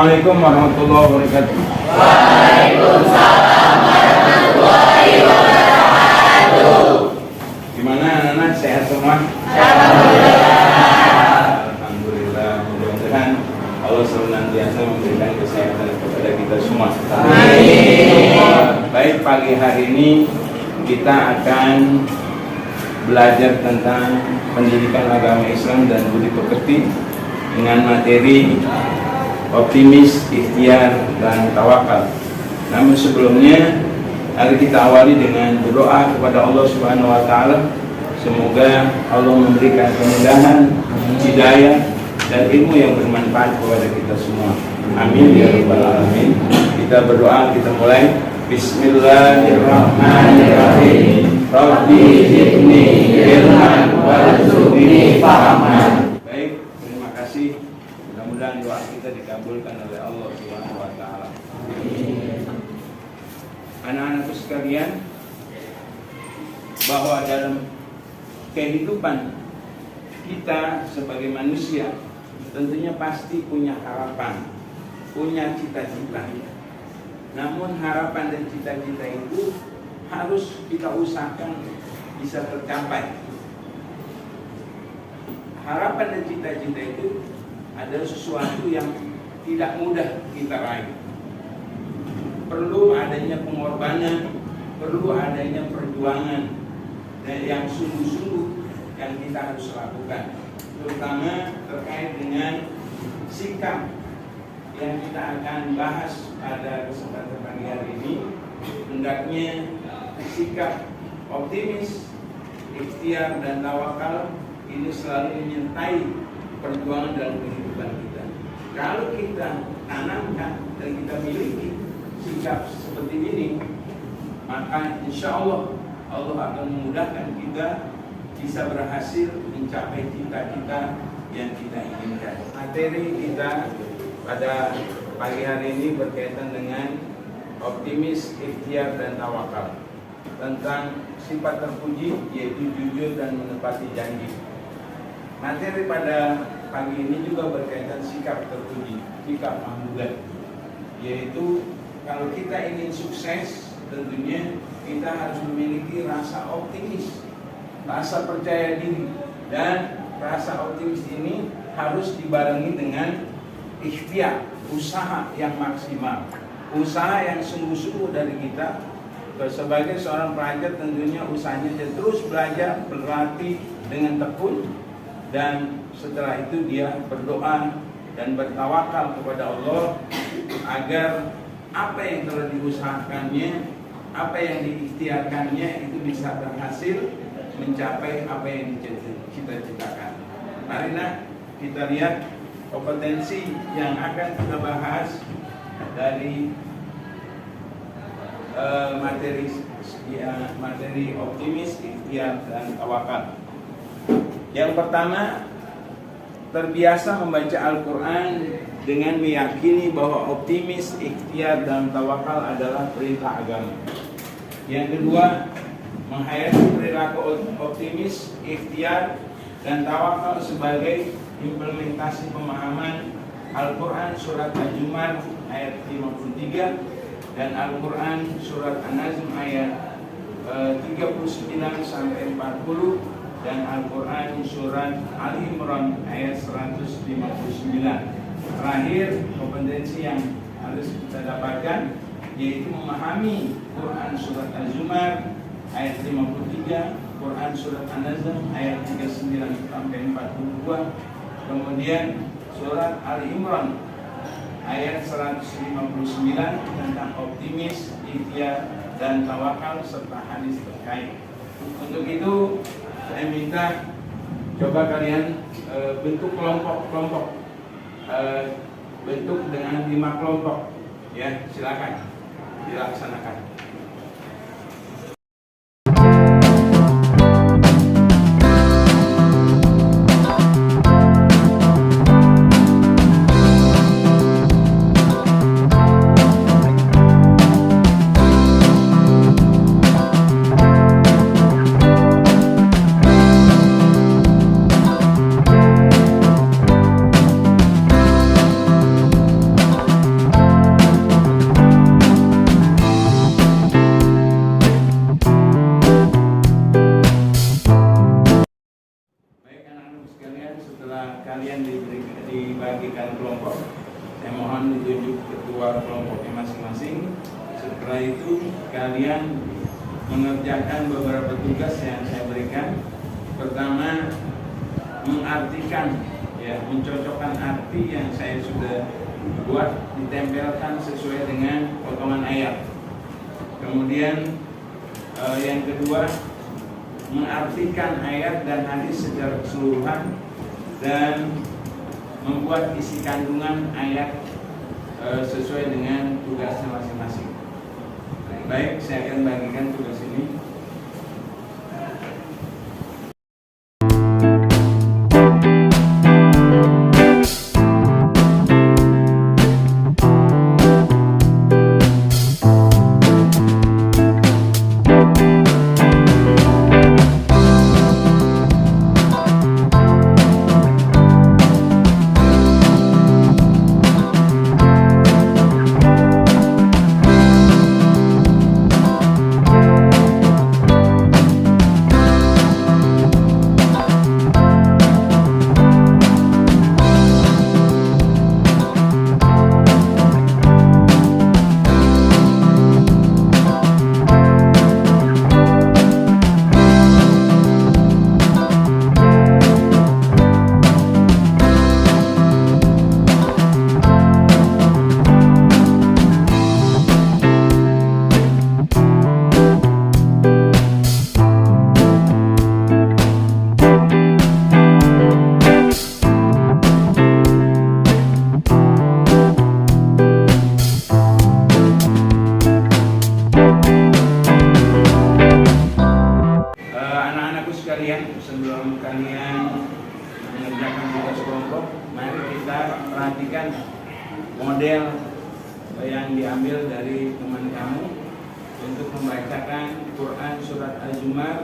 Assalamualaikum warahmatullahi wabarakatuh. Waalaikumsalam warahmatullahi wabarakatuh. Gimana anak-anak, sehat semua? Alhamdulillah. Mudah-mudahan Allah senantiasa memberikan kesehatan kepada kita semua. Amin. Baik, pagi hari ini kita akan belajar tentang pendidikan agama Islam dan budi pekerti dengan materi optimis, ikhtiar, dan tawakal. Namun sebelumnya, mari kita awali dengan berdoa kepada Allah Subhanahu wa Ta'ala. Semoga Allah memberikan kemudahan, hidayah, dan ilmu yang bermanfaat kepada kita semua. Amin ya rabbal alamin. Kita berdoa, kita mulai. Bismillahirrahmanirrahim. Rabbi zidni ilman warzuqni fahman. Baik, terima kasih. Mudah-mudahan doa kita dikabulkan oleh Allah Subhanahu wa Ta'ala. Anak-anakku sekalian, bahwa dalam kehidupan kita sebagai manusia tentunya pasti punya harapan, punya cita-cita. Namun harapan dan cita-cita itu harus kita usahakan bisa tercapai. Harapan dan cita-cita itu adalah sesuatu yang tidak mudah kita raih. Perlu adanya pengorbanan, perlu adanya perjuangan dan yang sungguh-sungguh yang kita harus lakukan, terutama terkait dengan sikap yang kita akan bahas pada kesempatan pagi hari ini. Hendaknya sikap optimis, ikhtiar, dan tawakal ini selalu menyertai perjuangan dalam kehidupan kita. Kalau kita tanamkan dan kita miliki sikap seperti ini, maka insya Allah Allah akan memudahkan kita bisa berhasil mencapai cita-cita yang kita inginkan. Materi kita pada pagi hari ini berkaitan dengan optimis, ikhtiar, dan tawakal, tentang sifat terpuji yaitu jujur dan menepati janji. Materi pada pagi ini juga berkaitan sikap terpuji, sikap mahmudah, yaitu kalau kita ingin sukses tentunya kita harus memiliki rasa optimis, rasa percaya diri, dan rasa optimis ini harus dibarengi dengan ikhtiar, usaha yang maksimal, usaha yang sungguh-sungguh dari kita. Sebagai seorang pelajar tentunya usahanya terus belajar, berlatih dengan tekun, dan setelah itu dia berdoa dan bertawakal kepada Allah agar apa yang telah diusahakannya, apa yang diikhtiarkannya itu bisa berhasil mencapai apa yang dicita-citakan. Mari kita lihat kompetensi yang akan kita bahas dari materi optimis, ikhtiar, dan tawakal. Yang pertama, terbiasa membaca Al-Quran dengan meyakini bahwa optimis, ikhtiar, dan tawakal adalah perintah agama. Yang kedua, menghayati perilaku optimis, ikhtiar, dan tawakal sebagai implementasi pemahaman Al-Quran surat Al-Jum'ah ayat 53 dan Al-Quran surat An-Nazm ayat 39 sampai 40 dan Al-Quran surat Ali Imran ayat 159. Terakhir, kompetensi yang harus kita dapatkan yaitu memahami Quran surat Az-Zumar ayat 53, Quran surat An-Nazm ayat 39 sampai 42, kemudian surat Ali Imran ayat 159 tentang optimis, ikhtiar, dan tawakal serta hadis terkait. Untuk itu saya minta coba kalian bentuk kelompok-kelompok, bentuk dengan 5 kelompok, ya, silakan dilaksanakan. Setelah itu kalian mengerjakan beberapa tugas yang saya berikan. Pertama, mengartikan, mencocokkan arti yang saya sudah buat, ditempelkan sesuai dengan potongan ayat. Kemudian yang kedua, mengartikan ayat dan hadis secara keseluruhan dan membuat isi kandungan ayat sesuai dengan tugasnya masing-masing. Baik, saya akan bagikan tugas ini. Sebelum kalian mengerjakan tugas kelompok, mari kita perhatikan model yang diambil dari teman kamu untuk membacakan Quran surat Al-Zumar.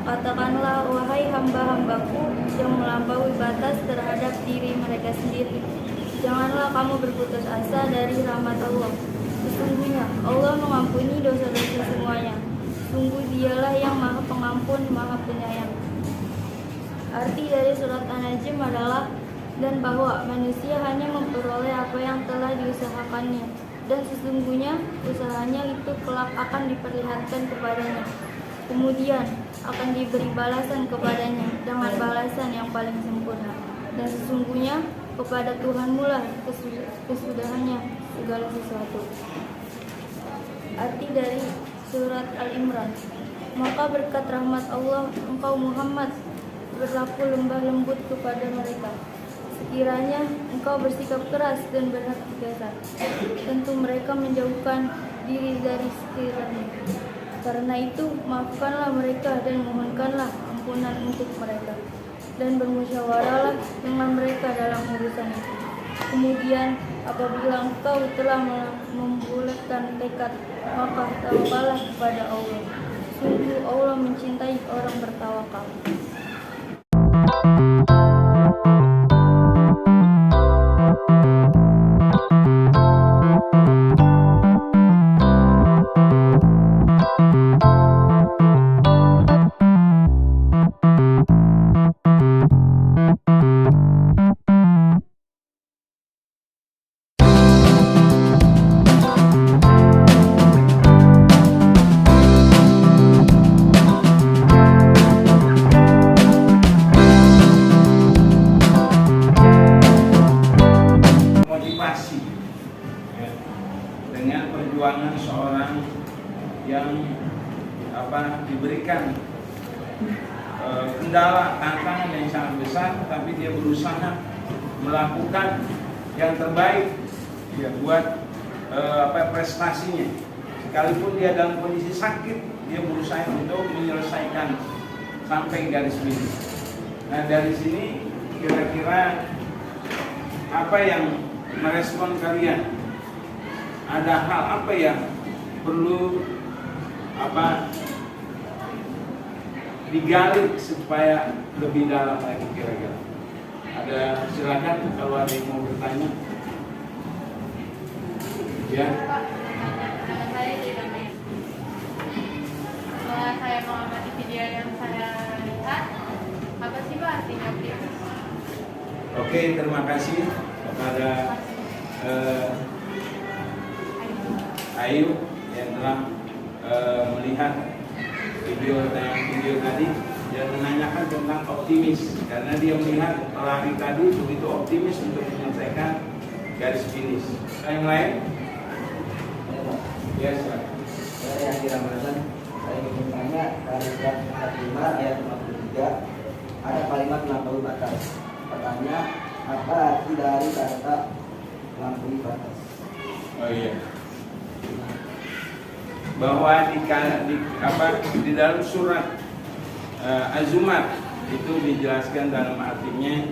Katakanlah, wahai hamba-hambaku yang melampaui batas terhadap diri mereka sendiri, janganlah kamu berputus asa dari rahmat Allah. Sesungguhnya Allah mengampuni dosa-dosa semuanya. Sungguh Dialah yang Maha Pengampun, Maha Penyayang. Arti dari surat An-Najm adalah dan bahwa manusia hanya memperoleh apa yang telah diusahakannya, dan sesungguhnya usahanya itu kelak akan diperlihatkan kepadanya. Kemudian akan diberi balasan kepadanya dengan balasan yang paling sempurna. Dan sesungguhnya kepada Tuhanmu lah kesudahannya segala sesuatu. Arti dari surat Al-Imran. Maka berkat rahmat Allah engkau Muhammad berlaku lembah lembut kepada mereka. Sekiranya engkau bersikap keras dan berhati kasar, tentu mereka menjauhkan diri dari sekiranya. Karena itu maafkanlah mereka dan mohonkanlah ampunan untuk mereka, dan bermusyawarahlah dengan mereka dalam urusan itu. Kemudian apabila engkau telah membulatkan tekad, maka tawakallah kepada Allah. Sungguh Allah mencintai orang bertawakal. Motivasi ya, dengan perjuangan seorang yang diberikan kendala, tantangan yang sangat besar, tapi dia berusaha melakukan yang terbaik ya, buat prestasinya. Sekalipun dia dalam kondisi sakit, dia berusaha untuk menyelesaikan sampai garis finish. Nah, dari sini kira-kira apa yang merespon kalian? Ada hal apa yang perlu digali supaya lebih dalam lagi kira-kira? Ada, silakan kalau ada yang mau bertanya. Ya. Pak, nama saya Jirame. Setelah saya mengamati video yang saya lihat, apa sih Pak artinya optimis? Oke, terima kasih kepada Ayu yang telah melihat video tadi dan menanyakan tentang optimis, karena dia melihat pelari tadi begitu optimis untuk menyelesaikan garis finish. Yang lain? Ya, silakan. Saya yang Ramadan, saya ingin tanya dari surat 45 ayat 53 ada kalimat melampaui batas. Katanya apa arti dari kata melampaui batas? Oh iya. Bahwa di dalam surat Az-Zumar itu dijelaskan dalam artinya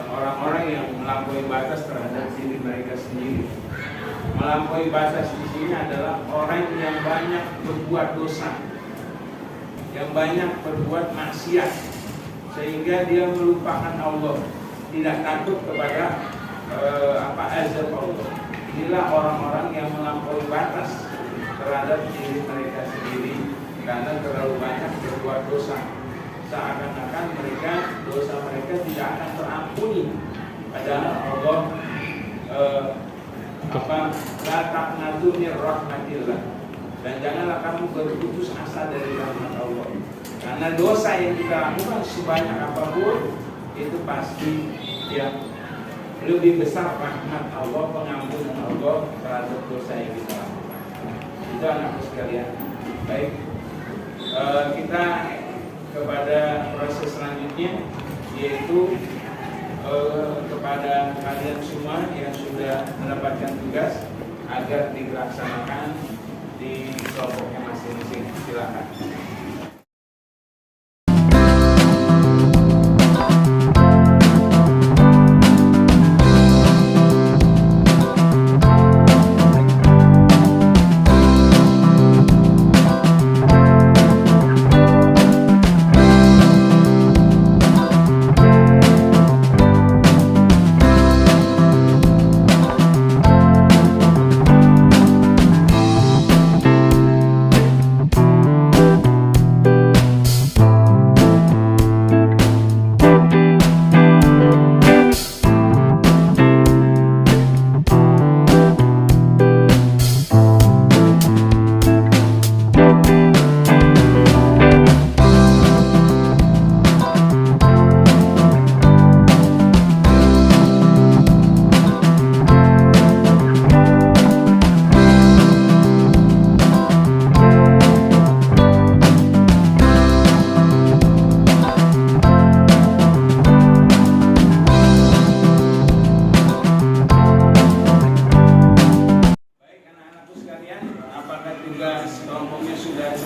orang-orang yang melampaui batas terhadap diri mereka sendiri. Melampaui batas di sini adalah orang yang banyak berbuat dosa, yang banyak berbuat maksiat, sehingga dia melupakan Allah, tidak takut kepada azab Allah. Inilah orang-orang yang melampaui batas terhadap diri mereka sendiri karena terlalu banyak berbuat dosa. Seakan-akan dosa mereka tidak akan terampuni. Padahal Allah la taqnatu min rahmatillah, dan janganlah kamu berputus asa dari rahmat Allah. Karena dosa yang kita lakukan sebanyak apapun itu pasti yang lebih besar rahmat Allah, pengampunan Allah terhadap dosa yang kita lakukan. Itu anakku sekalian. Baik, kita kepada proses selanjutnya, yaitu kepada kalian semua yang sudah mendapatkan tugas agar dilaksanakan di kelompoknya masing-masing. Silakan.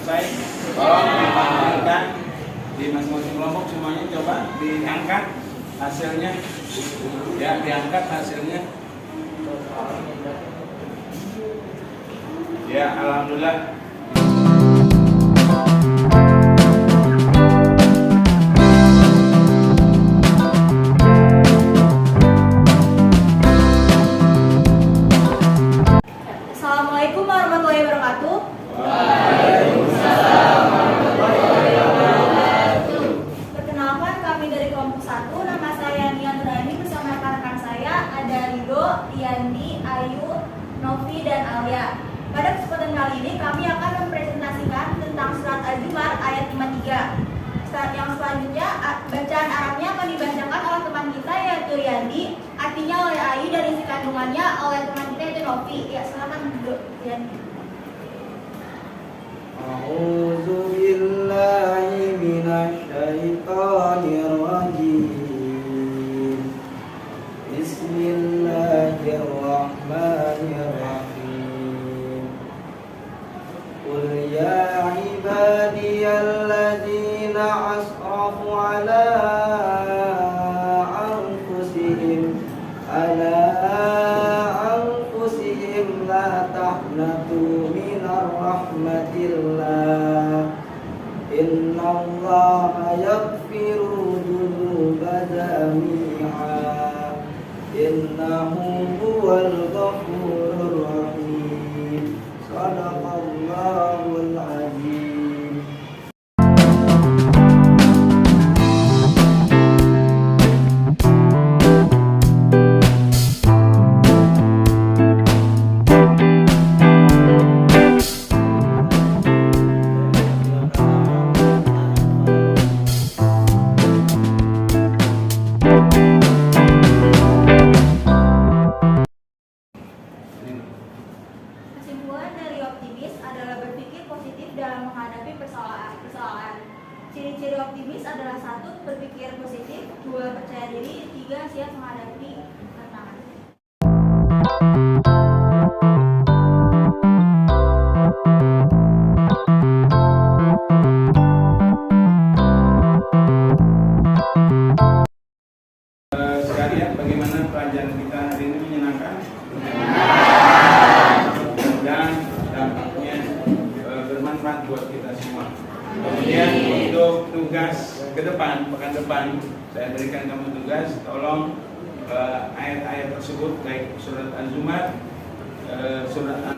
selesai. Tolong dipanggilkan di masing-masing kelompok semuanya, coba diangkat hasilnya. Ya, diangkat hasilnya. Ya, alhamdulillah. Assalamualaikum warahmatullahi wabarakatuh. Perkenalkan, kami dari kelompok 1. Nama saya Nia Nurani, bersama rekan-rekan saya ada Rido, Yandi, Ayu, Novi, dan Alia. Pada kesempatan kali ini kami akan mempresentasikan tentang surat Az-Zumar ayat 53. Yang selanjutnya bacaan Arabnya akan dibacakan oleh teman kita yaitu Yandi, artinya oleh Ayu, dan isi kandungannya oleh teman kita yaitu Novi. Ya, silakan Yandi. A'udzu billahi minasyaitonir rajim. Bismillahirrahmanirrahim. Qul ya ibadiyalladzina asrafu ala anfusihim la taqnatu minar rahmatillah. Innallaha yaghfiru dzunuba jami'a. Innahu huwal ghafurur rahim. Shadaqallahul azim. Kesimpulan dari optimis adalah berpikir positif dalam menghadapi persoalan. Ciri-ciri optimis adalah 1. Berpikir positif, 2. Percaya diri, 3. Siap menghadapi tantangan. Sekalian, bagaimana pelajaran kita hari ini? Menyenangkan? Dan dampaknya bermanfaat buat kita semua. Kemudian untuk tugas ke depan, pekan depan, saya berikan kamu tugas, tolong ayat-ayat tersebut, baik surat Az-Zumar, surat